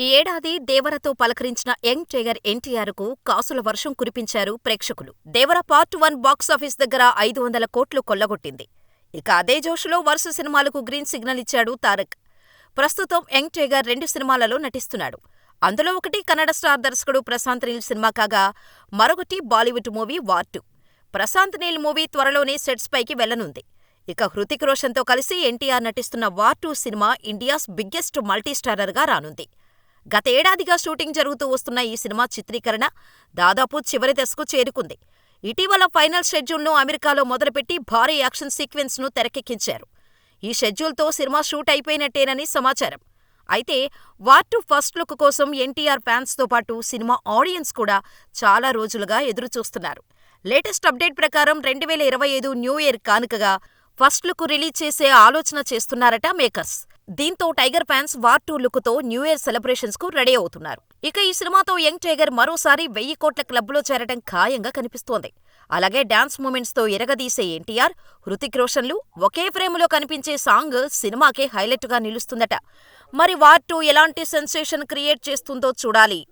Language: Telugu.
ఈ ఏడాది దేవరతో పలకరించిన యంగ్ టైగర్ ఎన్టీఆర్కు కాసుల వర్షం కురిపించారు ప్రేక్షకులు. దేవర పార్ట్ 1 బాక్సాఫీస్ దగ్గర 500 కోట్లు కొల్లగొట్టింది. ఇక అదే జోషులో వరుస సినిమాలకు గ్రీన్ సిగ్నల్ ఇచ్చాడు తారక్. ప్రస్తుతం యంగ్ టైగర్ 2 సినిమాలలో నటిస్తున్నాడు. అందులో ఒకటి కన్నడ స్టార్ దర్శకుడు ప్రశాంత్ నీల్ సినిమా కాగా, మరొకటి Bollywood movie war 2. Prashanth Neel movie త్వరలోనే సెట్స్ పైకి వెళ్లనుంది. ఇక హృతిక్ రోషన్తో కలిసి ఎన్టీఆర్ నటిస్తున్న వార్ 2 సినిమా ఇండియాస్ బిగ్గెస్ట్ మల్టీస్టారర్గా రానుంది. గతేడాదిగా షూటింగ్ జరుగుతూ వస్తున్న ఈ సినిమా చిత్రీకరణ దాదాపు చివరి దశకు చేరుకుంది. ఇటీవల ఫైనల్ షెడ్యూల్ను అమెరికాలో మొదలుపెట్టి భారీ యాక్షన్ సీక్వెన్స్ను తెరకెక్కించారు. ఈ షెడ్యూల్తో సినిమా షూట్ అయిపోయినట్టేనని సమాచారం. అయితే వార్ 2 ఫస్ట్ లుక్ కోసం ఎన్టీఆర్ ఫ్యాన్స్తో పాటు సినిమా ఆడియన్స్ కూడా చాలా రోజులుగా ఎదురుచూస్తున్నారు. లేటెస్ట్ అప్డేట్ ప్రకారం 2025 న్యూ ఇయర్ కానుకగా ఫస్ట్ లుక్ రిలీజ్ చేసే ఆలోచన చేస్తున్నారట మేకర్స్. దీంతో టైగర్ ఫ్యాన్స్ వార్ 2 లుక్తో న్యూ ఇయర్ సెలబ్రేషన్స్ కు రెడీ అవుతున్నారు. ఇక ఈ సినిమాతో యంగ్ టైగర్ మరోసారి 1000 కోట్ల క్లబ్లో చేరటం ఖాయంగా కనిపిస్తోంది. అలాగే డాన్స్ మూమెంట్స్తో ఎరగదీసే ఎన్టీఆర్, హృతిక్ రోషన్లు ఒకే ఫ్రేములో కనిపించే సాంగ్ సినిమాకే హైలైట్గా నిలుస్తుందట. మరి వార్ 2 ఎలాంటి సెన్సేషన్ క్రియేట్ చేస్తుందో చూడాలి.